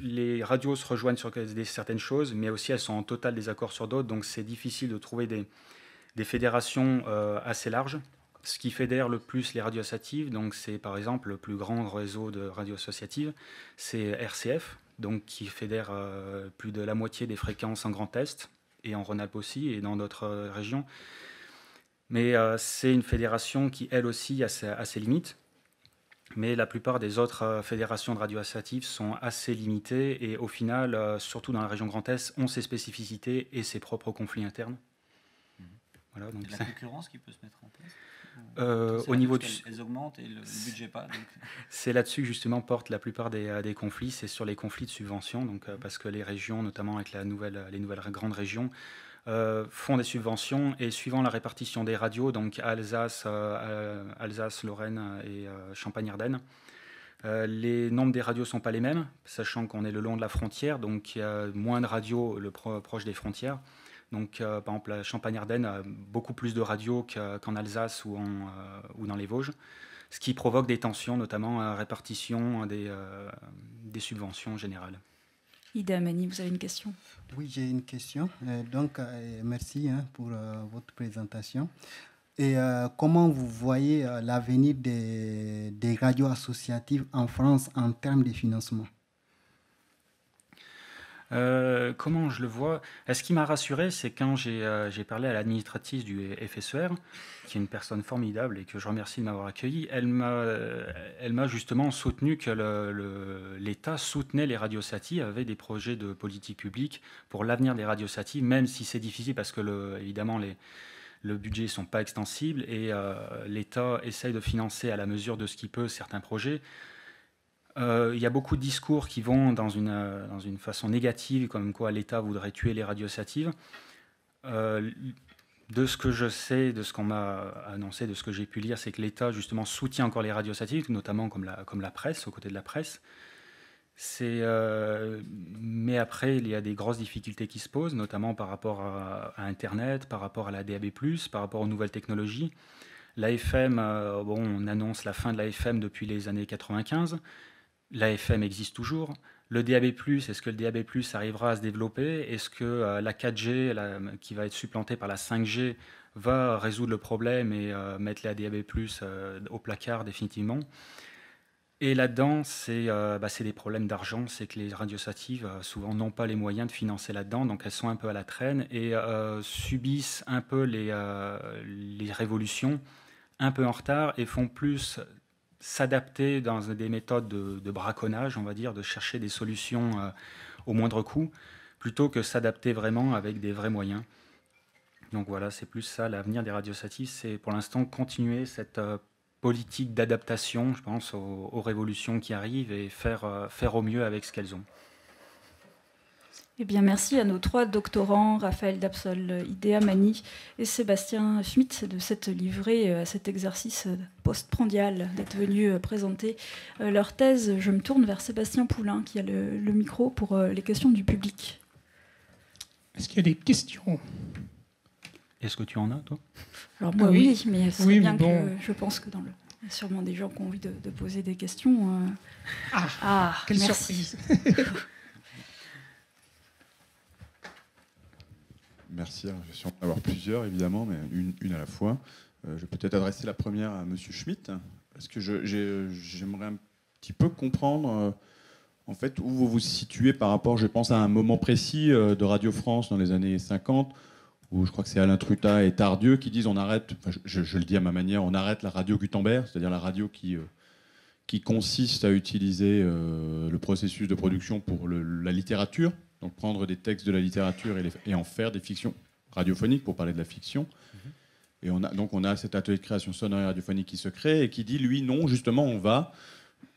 les radios se rejoignent sur certaines choses, mais aussi elles sont en total désaccord sur d'autres, donc c'est difficile de trouver des fédérations assez larges. Ce qui fédère le plus les radios associatives, donc c'est par exemple le plus grand réseau de radios associatives, c'est RCF, donc qui fédère plus de la moitié des fréquences en Grand Est et en Rhône-Alpes aussi et dans d'autres régions. Mais c'est une fédération qui elle aussi a ses limites. Mais la plupart des autres fédérations de radios associatives sont assez limitées et au final, surtout dans la région Grand Est, ont ses spécificités et ses propres conflits internes. Voilà, donc de la concurrence qui peut se mettre en place au niveau elles augmentent et le budget pas. Donc... C'est là-dessus que justement portent la plupart des conflits, c'est sur les conflits de subventions, donc, parce que les régions, notamment avec les nouvelles grandes régions, font des subventions et suivant la répartition des radios, donc Alsace, Lorraine et Champagne-Ardenne, les nombres des radios ne sont pas les mêmes, sachant qu'on est le long de la frontière, donc il y a moins de radios proche des frontières. Donc, par exemple, la Champagne-Ardenne a beaucoup plus de radios qu'en Alsace ou dans les Vosges, ce qui provoque des tensions, notamment à la répartition des subventions générales. Ida Amani, vous avez une question? Oui, j'ai une question. Donc, merci pour votre présentation. Et comment vous voyez l'avenir des radios associatives en France en termes de financement? Comment je le vois? Ce qui m'a rassuré, c'est quand j'ai parlé à l'administratrice du FSER, qui est une personne formidable et que je remercie de m'avoir accueilli. Elle m'a justement soutenu que l'État soutenait les radios associatives, avait des projets de politique publique pour l'avenir des radios associatives, même si c'est difficile parce que évidemment le budget ne sont pas extensibles et l'État essaye de financer à la mesure de ce qu'il peut certains projets. Il y a beaucoup de discours qui vont dans une façon négative, comme quoi l'État voudrait tuer les radios associatives. De ce que je sais, de ce qu'on m'a annoncé, de ce que j'ai pu lire, c'est que l'État justement soutient encore les radios associatives, notamment comme la presse, aux côtés de la presse. Mais après, il y a des grosses difficultés qui se posent, notamment par rapport à Internet, par rapport à la DAB+, par rapport aux nouvelles technologies. L'AFM, on annonce la fin de l'AFM depuis les années 95. L'AFM existe toujours. Le DAB+, est-ce que le DAB+, arrivera à se développer? Est-ce que la 4G, qui va être supplantée par la 5G, va résoudre le problème et mettre la DAB+, au placard définitivement? Et là-dedans, c'est des problèmes d'argent. C'est que les radiostatives, souvent, n'ont pas les moyens de financer là-dedans. Donc, elles sont un peu à la traîne et subissent un peu les révolutions, un peu en retard, et font plus s'adapter dans des méthodes de braconnage, on va dire, de chercher des solutions au moindre coût, plutôt que s'adapter vraiment avec des vrais moyens. Donc voilà, c'est plus ça, l'avenir des radiostatives, c'est pour l'instant continuer cette politique d'adaptation, je pense, aux révolutions qui arrivent et faire au mieux avec ce qu'elles ont. Eh bien, merci à nos 3 doctorants, Raphaël Dapsol, Idéa Mani et Sébastien Schmitt, de s'être livrés à cet exercice postprandial, d'être venus présenter leur thèse. Je me tourne vers Sébastien Poulain, qui a le micro pour les questions du public. Est-ce qu'il y a des questions? Est-ce que tu en as, toi? Alors moi, oui, mais c'est bien bon. que je pense que il y a sûrement des gens qui ont envie de poser des questions. Quelle merci. surprise. Merci. Je vais sûrement en avoir plusieurs, évidemment, mais une à la fois. Je vais peut-être adresser la première à M. Schmitt, parce que j'aimerais un petit peu comprendre en fait, où vous vous situez par rapport, je pense, à un moment précis de Radio France dans les années 50, où je crois que c'est Alain Trutat et Tardieu qui disent on arrête, enfin, je le dis à ma manière, on arrête la radio Gutenberg, c'est-à-dire la radio qui consiste à utiliser le processus de production pour la littérature, donc prendre des textes de la littérature et en faire des fictions radiophoniques, pour parler de la fiction. Et on a cet atelier de création sonore et radiophonique qui se crée et qui dit, lui, non, justement, on va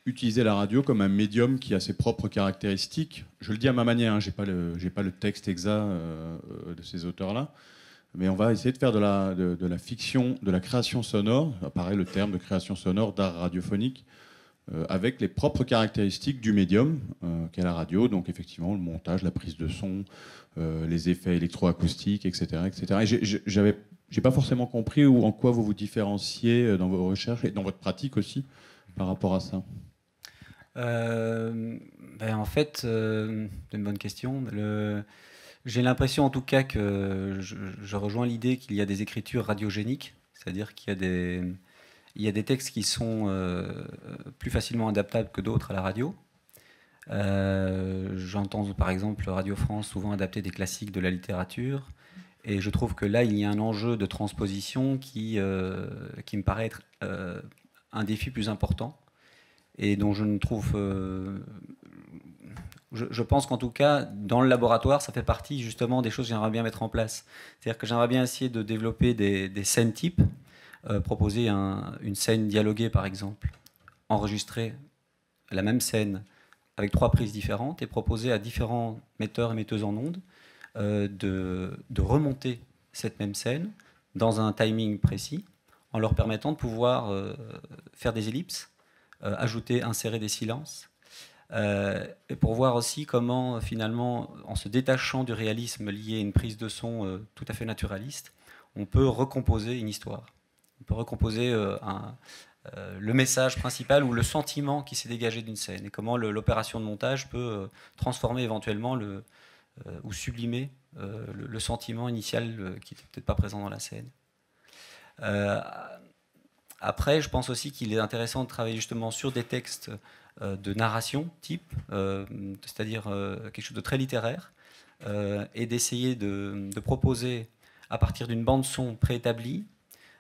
utiliser la radio comme un médium qui a ses propres caractéristiques. Je le dis à ma manière, hein, j'ai pas le texte exact de ces auteurs-là, mais on va essayer de faire de la fiction, de la création sonore, apparaît le terme de création sonore, d'art radiophonique, avec les propres caractéristiques du médium qu'est la radio, donc effectivement le montage, la prise de son, les effets électroacoustiques, etc. etc. Et j'ai pas forcément compris en quoi vous vous différenciez dans vos recherches et dans votre pratique aussi par rapport à ça. En fait, c'est une bonne question. J'ai l'impression en tout cas que je rejoins l'idée qu'il y a des écritures radiogéniques, c'est-à-dire qu'il y a des textes qui sont plus facilement adaptables que d'autres à la radio. J'entends par exemple Radio France souvent adapter des classiques de la littérature, et je trouve que là il y a un enjeu de transposition qui me paraît être un défi plus important, et dont je ne trouve... je pense qu'en tout cas, dans le laboratoire, ça fait partie justement des choses que j'aimerais bien mettre en place. C'est-à-dire que j'aimerais bien essayer de développer des scènes types, proposer une scène dialoguée par exemple, enregistrer la même scène avec 3 prises différentes et proposer à différents metteurs et metteuses en ondes de remonter cette même scène dans un timing précis, en leur permettant de pouvoir faire des ellipses, ajouter, insérer des silences, et pour voir aussi comment finalement, en se détachant du réalisme lié à une prise de son tout à fait naturaliste, on peut recomposer une histoire. On peut recomposer le message principal ou le sentiment qui s'est dégagé d'une scène, et comment l'opération de montage peut transformer éventuellement ou sublimer le sentiment initial qui n'était peut-être pas présent dans la scène. Après, je pense aussi qu'il est intéressant de travailler justement sur des textes de narration type, c'est-à-dire quelque chose de très littéraire, et d'essayer de proposer, à partir d'une bande-son préétablie,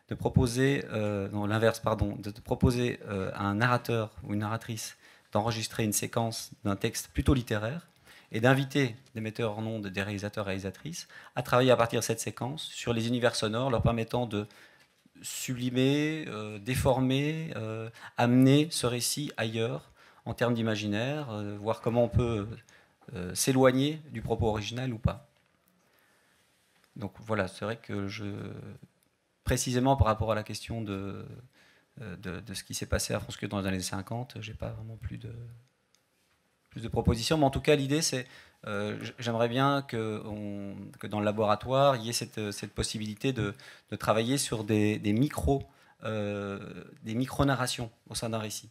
de proposer, de proposer à un narrateur ou une narratrice d'enregistrer une séquence d'un texte plutôt littéraire et d'inviter des metteurs en ondes, des réalisateurs et réalisatrices à travailler à partir de cette séquence sur les univers sonores, leur permettant de sublimer, déformer, amener ce récit ailleurs en termes d'imaginaire, voir comment on peut s'éloigner du propos original ou pas. Donc voilà, c'est vrai que précisément par rapport à la question de ce qui s'est passé à France Culture dans les années 50, j'ai pas vraiment plus de de propositions. Mais en tout cas, l'idée, c'est j'aimerais bien que dans le laboratoire, il y ait cette possibilité de travailler sur des micro-narrations au sein d'un récit.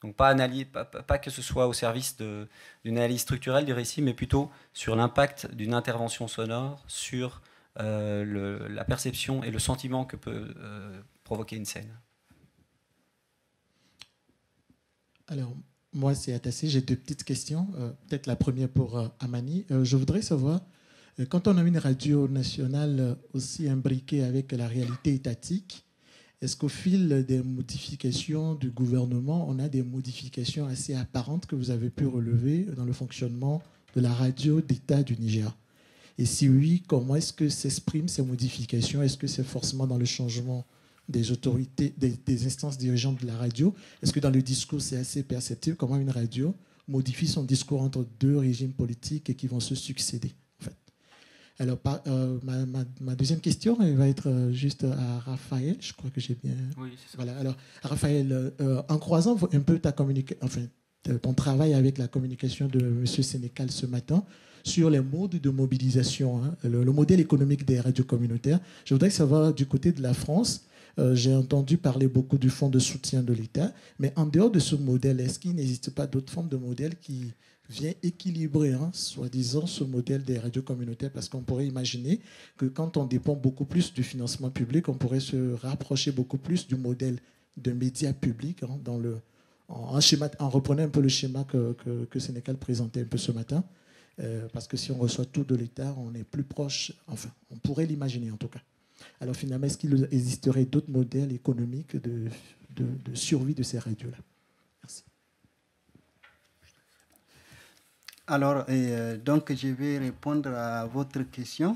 Donc pas que ce soit au service d'une analyse structurelle du récit, mais plutôt sur l'impact d'une intervention sonore sur la perception et le sentiment que peut provoquer une scène. Alors, moi, c'est Atassé. J'ai 2 petites questions. Peut-être la première pour Amani. Je voudrais savoir, quand on a une radio nationale aussi imbriquée avec la réalité étatique, est-ce qu'au fil des modifications du gouvernement, on a des modifications assez apparentes que vous avez pu relever dans le fonctionnement de la radio d'État du Niger? Et si oui, comment est-ce que s'expriment ces modifications? Est-ce que c'est forcément dans le changement des autorités, des instances dirigeantes de la radio? Est-ce que dans le discours, c'est assez perceptible comment une radio modifie son discours entre 2 régimes politiques et qui vont se succéder, en fait? Alors, ma deuxième question, elle va être juste à Raphaël. Je crois que j'ai bien... Oui, c'est ça. Voilà. Alors, Raphaël, en croisant un peu ton travail avec la communication de M. Sénécal ce matin, sur les modes de mobilisation, le modèle économique des radios communautaires, je voudrais savoir du côté de la France, j'ai entendu parler beaucoup du fonds de soutien de l'État, mais en dehors de ce modèle, est-ce qu'il n'existe pas d'autres formes de modèles qui viennent équilibrer, soi-disant, ce modèle des radios communautaires? Parce qu'on pourrait imaginer que quand on dépend beaucoup plus du financement public, on pourrait se rapprocher beaucoup plus du modèle de médias publics, en reprenant un peu le schéma que Sénécal présentait un peu ce matin. Parce que si on reçoit tout de l'État, on est plus proche, enfin, on pourrait l'imaginer en tout cas. Alors finalement, est-ce qu'il existerait d'autres modèles économiques de survie de ces radios-là? Merci. Alors, donc je vais répondre à votre question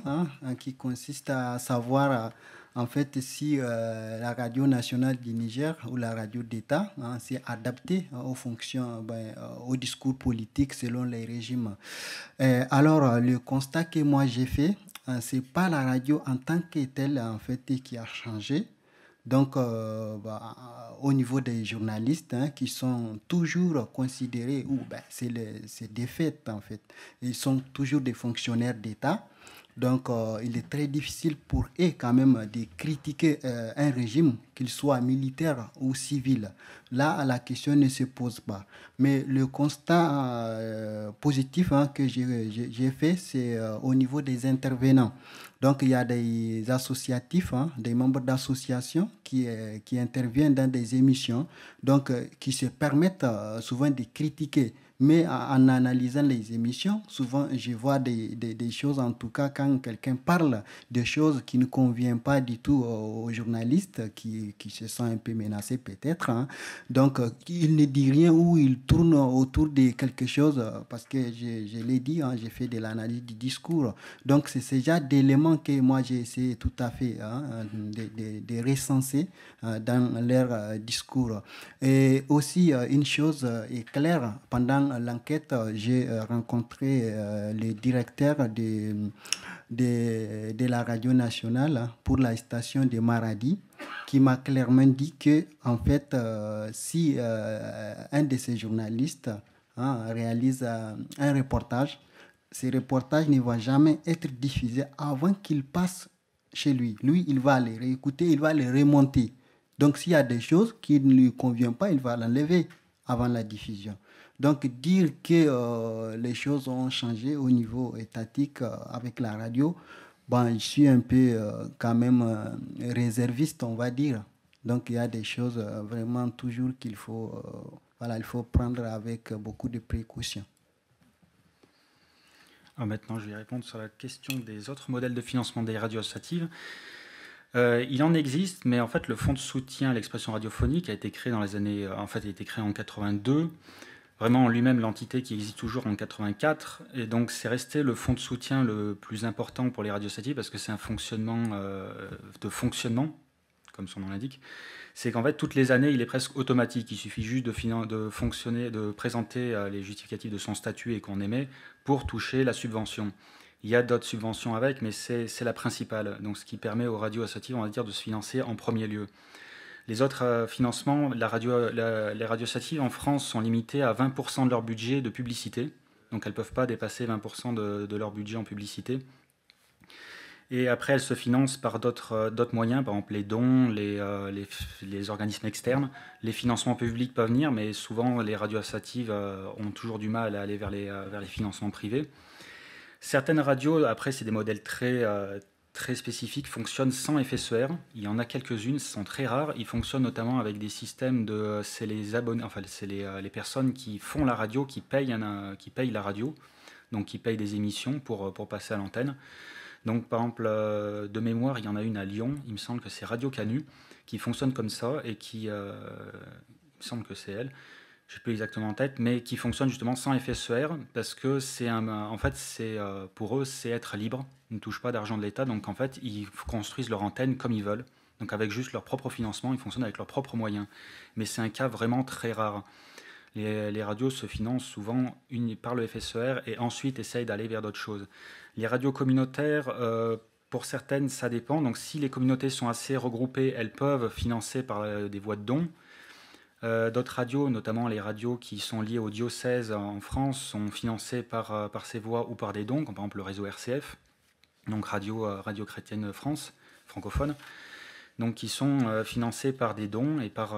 qui consiste à savoir en fait si la radio nationale du Niger ou la radio d'État s'est adaptée aux fonctions, au discours politique selon les régimes. Alors, le constat que moi j'ai fait, c'est pas la radio en tant que telle en fait qui a changé. Donc, au niveau des journalistes qui sont toujours considérés, c'est des faits en fait, ils sont toujours des fonctionnaires d'État. Donc, il est très difficile pour eux quand même de critiquer un régime, qu'il soit militaire ou civil. Là, la question ne se pose pas. Mais le constat positif que j'ai fait, c'est au niveau des intervenants. Donc, il y a des associatifs, des membres d'associations qui interviennent dans des émissions, donc qui se permettent souvent de critiquer. Mais en analysant les émissions, souvent je vois des choses, en tout cas quand quelqu'un parle de choses qui ne conviennent pas du tout aux journalistes, qui se sentent un peu menacés peut-être. Donc il ne dit rien ou il tourne autour de quelque chose, parce que je l'ai dit, j'ai fait de l'analyse du discours. Donc c'est ce genre d'éléments que moi j'ai essayé tout à fait de recenser dans leur discours. Et aussi une chose est claire, pendant l'enquête, j'ai rencontré le directeur de la radio nationale pour la station de Maradi, qui m'a clairement dit que, en fait, si un de ces journalistes réalise un reportage, ce reportage ne va jamais être diffusé avant qu'il passe chez lui. Lui, il va les réécouter, il va les remonter. Donc, s'il y a des choses qui ne lui conviennent pas, il va l'enlever avant la diffusion. Donc, dire que les choses ont changé au niveau étatique avec la radio, je suis un peu quand même réserviste, on va dire. Donc, il y a des choses vraiment toujours qu'il faut, il faut prendre avec beaucoup de précautions. Alors maintenant, je vais répondre sur la question des autres modèles de financement des radios associatives. Il en existe, mais en fait, le fonds de soutien à l'expression radiophonique a été créé dans les années... En fait, il a été créé en 82. Vraiment, en lui-même, l'entité qui existe toujours en 84. Et donc, c'est resté le fonds de soutien le plus important pour les radios associatives parce que c'est un fonctionnement de fonctionnement, comme son nom l'indique. C'est qu'en fait, toutes les années, il est presque automatique. Il suffit juste de présenter les justificatifs de son statut et qu'on émet pour toucher la subvention. Il y a d'autres subventions avec, mais c'est la principale. Donc, ce qui permet aux radios associatives, on va dire, de se financer en premier lieu. Les autres financements, les radios associatives en France sont limitées à 20% de leur budget de publicité. Donc elles ne peuvent pas dépasser 20% de leur budget en publicité. Et après, elles se financent par d'autres moyens, par exemple les dons, les organismes externes. Les financements publics peuvent venir, mais souvent les radios associatives ont toujours du mal à aller vers les financements privés. Certaines radios, après c'est des modèles très spécifiques, fonctionnent sans FSER. Il y en a quelques-unes, ce sont très rares. Ils fonctionnent notamment avec des systèmes c'est les abonnés, enfin c'est les personnes qui font la radio, qui payent la radio, donc qui payent des émissions pour passer à l'antenne. Donc par exemple, de mémoire, il y en a une à Lyon, il me semble que c'est Radio Canu, qui fonctionne comme ça et qui, il me semble que c'est elle, je n'ai plus exactement en tête, mais qui fonctionne justement sans FSER parce que pour eux, c'est être libre, ils ne touchent pas d'argent de l'État, donc en fait, ils construisent leur antenne comme ils veulent. Donc avec juste leur propre financement, ils fonctionnent avec leurs propres moyens. Mais c'est un cas vraiment très rare. Les radios se financent souvent par le FSER et ensuite essayent d'aller vers d'autres choses. Les radios communautaires, pour certaines, ça dépend. Donc si les communautés sont assez regroupées, elles peuvent financer par des voies de dons. D'autres radios, notamment les radios qui sont liées au diocèse en France, sont financées par ces voies ou par des dons, comme par exemple le réseau RCF, donc Radio Chrétienne France, francophone, donc qui sont financées par des dons et par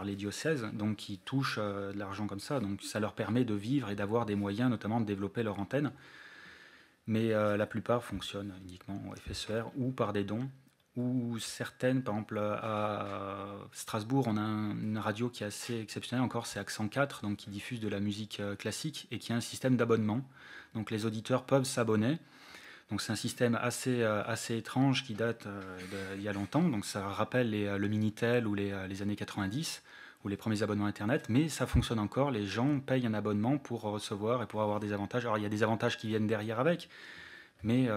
les diocèses, donc qui touchent de l'argent comme ça. Donc ça leur permet de vivre et d'avoir des moyens, notamment de développer leur antenne. Mais la plupart fonctionnent uniquement au FSER ou par des dons. Ou certaines, par exemple à Strasbourg, on a une radio qui est assez exceptionnelle encore, c'est Accent 4, donc qui diffuse de la musique classique et qui a un système d'abonnement. Donc les auditeurs peuvent s'abonner. Donc c'est un système assez étrange qui date d'il y a longtemps. Donc ça rappelle le Minitel ou les années 90 ou les premiers abonnements Internet, mais ça fonctionne encore. Les gens payent un abonnement pour recevoir et pour avoir des avantages. Alors il y a des avantages qui viennent derrière avec, mais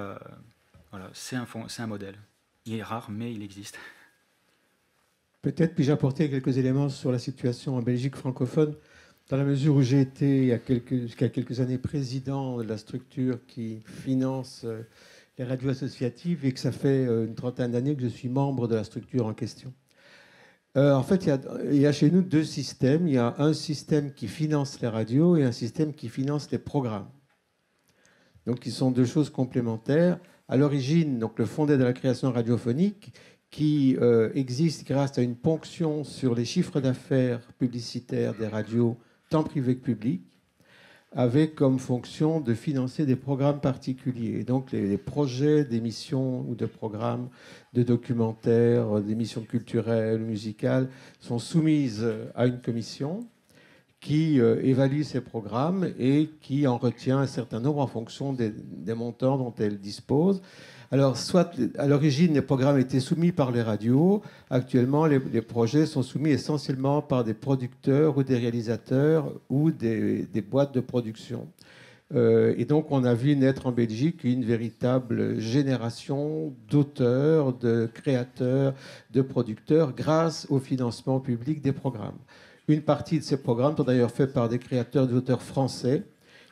voilà, c'est un modèle. Il est rare, mais il existe. Peut-être puis-je apporter quelques éléments sur la situation en Belgique francophone, dans la mesure où j'ai été il y a quelques années président de la structure qui finance les radios associatives et que ça fait une trentaine d'années que je suis membre de la structure en question. En fait, il y a chez nous deux systèmes. Il y a un système qui finance les radios et un système qui finance les programmes. Donc, ils sont deux choses complémentaires. À l'origine, donc, le Fonds d'aide à la création radiophonique, qui existe grâce à une ponction sur les chiffres d'affaires publicitaires des radios, tant privées que publiques, avait comme fonction de financer des programmes particuliers. Et donc, les projets d'émissions ou de programmes, de documentaires, d'émissions culturelles, musicales, sont soumises à une commission qui évalue ces programmes et qui en retient un certain nombre en fonction des montants dont elle dispose. Alors, soit à l'origine, les programmes étaient soumis par les radios. Actuellement, les projets sont soumis essentiellement par des producteurs ou des réalisateurs ou des boîtes de production. Et donc, on a vu naître en Belgique une véritable génération d'auteurs, de créateurs, de producteurs grâce au financement public des programmes. Une partie de ces programmes sont d'ailleurs faits par des créateurs, des auteurs français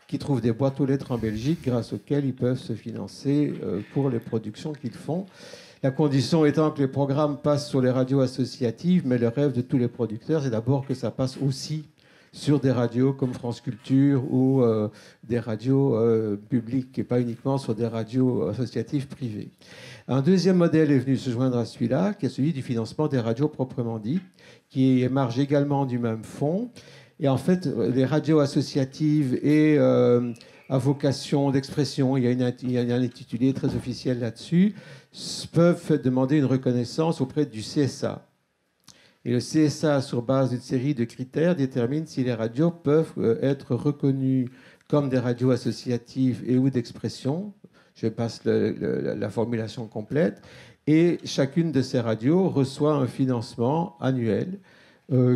qui trouvent des boîtes aux lettres en Belgique grâce auxquelles ils peuvent se financer pour les productions qu'ils font. La condition étant que les programmes passent sur les radios associatives, mais le rêve de tous les producteurs, c'est d'abord que ça passe aussi sur des radios comme France Culture ou des radios publiques et pas uniquement sur des radios associatives privées. Un deuxième modèle est venu se joindre à celui-là, qui est celui du financement des radios proprement dit, qui émarge également du même fonds. Et en fait, les radios associatives et à vocation d'expression, il y a un intitulé très officiel là-dessus, peuvent demander une reconnaissance auprès du CSA. Et le CSA, sur base d'une série de critères, détermine si les radios peuvent être reconnues comme des radios associatives et ou d'expression. Je passe la formulation complète. Et chacune de ces radios reçoit un financement annuel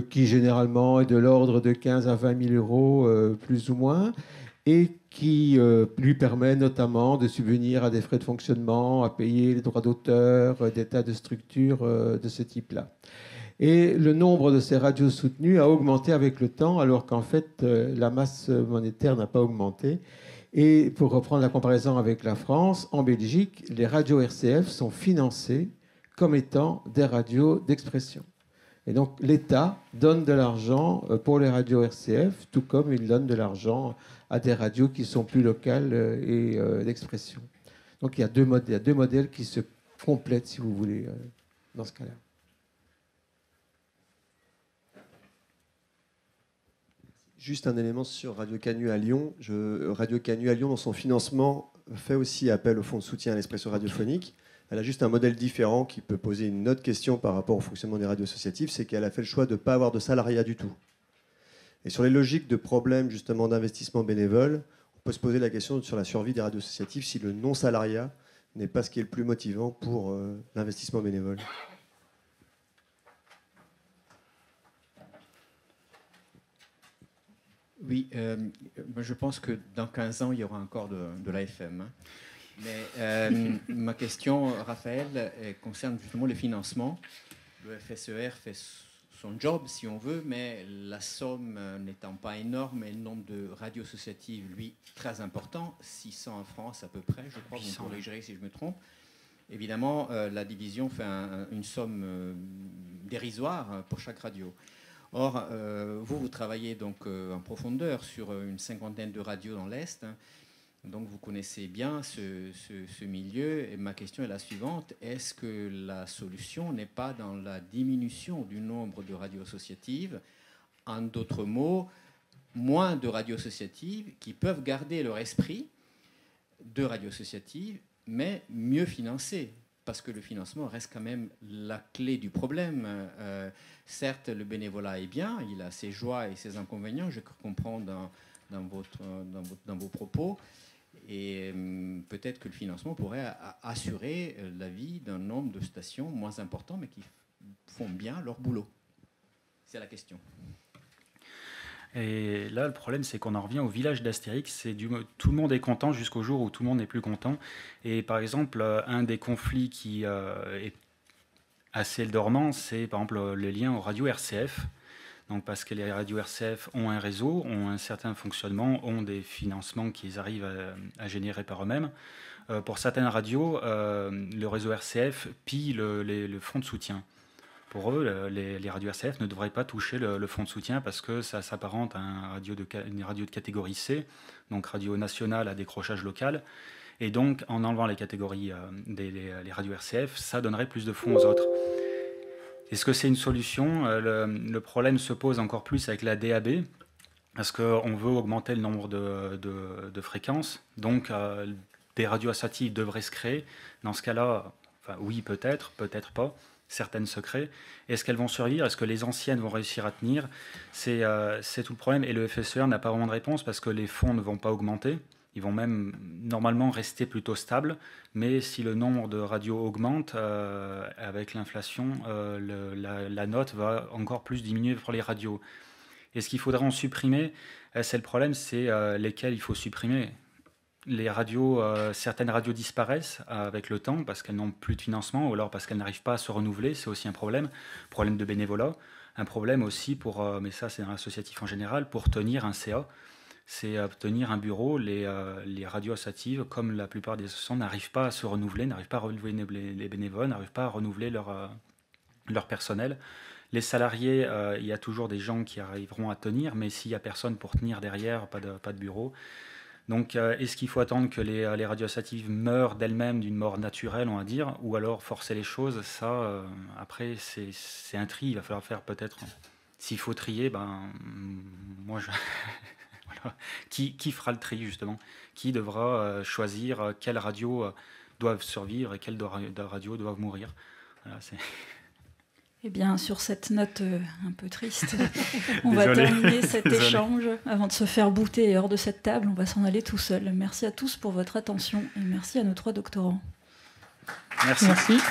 qui généralement est de l'ordre de 15 à 20 000 euros, plus ou moins, et qui lui permet notamment de subvenir à des frais de fonctionnement, à payer les droits d'auteur, des tas de structures de ce type-là. Et le nombre de ces radios soutenues a augmenté avec le temps, alors qu'en fait, la masse monétaire n'a pas augmenté. Et pour reprendre la comparaison avec la France, en Belgique, les radios RCF sont financées comme étant des radios d'expression. Et donc l'État donne de l'argent pour les radios RCF, tout comme il donne de l'argent à des radios qui sont plus locales et d'expression. Donc il y a deux modèles qui se complètent, si vous voulez, dans ce cas-là. Juste un élément sur Radio Canu à Lyon. Radio Canu à Lyon, dans son financement, fait aussi appel au fonds de soutien à l'expression radiophonique. Elle a juste un modèle différent qui peut poser une autre question par rapport au fonctionnement des radios associatives, c'est qu'elle a fait le choix de ne pas avoir de salariat du tout. Et sur les logiques de problèmes justement d'investissement bénévole, on peut se poser la question sur la survie des radios associatives si le non-salariat n'est pas ce qui est le plus motivant pour l'investissement bénévole. Oui, je pense que dans 15 ans, il y aura encore de l'AFM. Hein. Mais ma question, Raphaël, concerne justement le financement. Le FSER fait son job, si on veut, mais la somme n'étant pas énorme et le nombre de radios associatives, lui, très important, 600 en France à peu près, je crois, vous me corrigerez si je me trompe. Évidemment, la division fait une somme dérisoire pour chaque radio. Or, vous travaillez donc en profondeur sur une cinquantaine de radios dans l'Est, hein, donc vous connaissez bien ce milieu. Et ma question est la suivante. Est-ce que la solution n'est pas dans la diminution du nombre de radios associatives? En d'autres mots, moins de radios associatives qui peuvent garder leur esprit de radios associatives, mais mieux financées. Parce que le financement reste quand même la clé du problème. Certes, le bénévolat est bien, il a ses joies et ses inconvénients, je comprends dans vos propos. Et peut-être que le financement pourrait assurer la vie d'un nombre de stations moins importants, mais qui font bien leur boulot. C'est la question. Et là, le problème, c'est qu'on en revient au village d'Astérix. Tout le monde est content jusqu'au jour où tout le monde n'est plus content. Et par exemple, un des conflits qui est assez dormant, c'est par exemple le lien aux radios RCF. Donc, parce que les radios RCF ont un réseau, ont un certain fonctionnement, ont des financements qu'ils arrivent à générer par eux-mêmes. Pour certaines radios, le réseau RCF pille le fonds de soutien. Pour eux, les radios RCF ne devraient pas toucher le fonds de soutien parce que ça s'apparente à une radio de catégorie C, donc radio nationale à décrochage local. Et donc, en enlevant les catégories les radios RCF, ça donnerait plus de fonds aux autres. Est-ce que c'est une solution? Le problème se pose encore plus avec la DAB, parce qu'on veut augmenter le nombre de fréquences. Donc, des radios associatives devraient se créer. Dans ce cas-là, enfin, oui, peut-être pas. Certaines se créent. Est-ce qu'elles vont survivre? Est-ce que les anciennes vont réussir à tenir? C'est tout le problème. Et le FSER n'a pas vraiment de réponse parce que les fonds ne vont pas augmenter. Ils vont même normalement rester plutôt stables. Mais si le nombre de radios augmente, avec l'inflation, la note va encore plus diminuer pour les radios. Est-ce qu'il faudrait en supprimer? C'est le problème, c'est lesquels il faut supprimer. Les radios, certaines radios disparaissent avec le temps parce qu'elles n'ont plus de financement ou alors parce qu'elles n'arrivent pas à se renouveler. C'est aussi un problème de bénévolat. Un problème aussi mais ça c'est dans l'associatif en général, pour tenir un CA. C'est tenir un bureau. Les radios associatives, comme la plupart des associations, n'arrivent pas à se renouveler, n'arrivent pas à renouveler les bénévoles, n'arrivent pas à renouveler leur personnel. Les salariés, il y a toujours des gens qui arriveront à tenir, mais s'il n'y a personne pour tenir derrière, pas de bureau. Donc, est-ce qu'il faut attendre que les radios associatives meurent d'elles-mêmes d'une mort naturelle, on va dire, ou alors forcer les choses? Ça, après, c'est un tri. Il va falloir faire peut-être... S'il faut trier, moi, voilà. Qui fera le tri, justement? Qui devra choisir quelles radios doivent survivre et quelles radios doivent mourir? Voilà, c'est... Eh bien, sur cette note un peu triste, on va terminer cet échange. Avant de se faire bouter hors de cette table, on va s'en aller tout seul. Merci à tous pour votre attention et merci à nos 3 doctorants. Merci. Merci. Merci.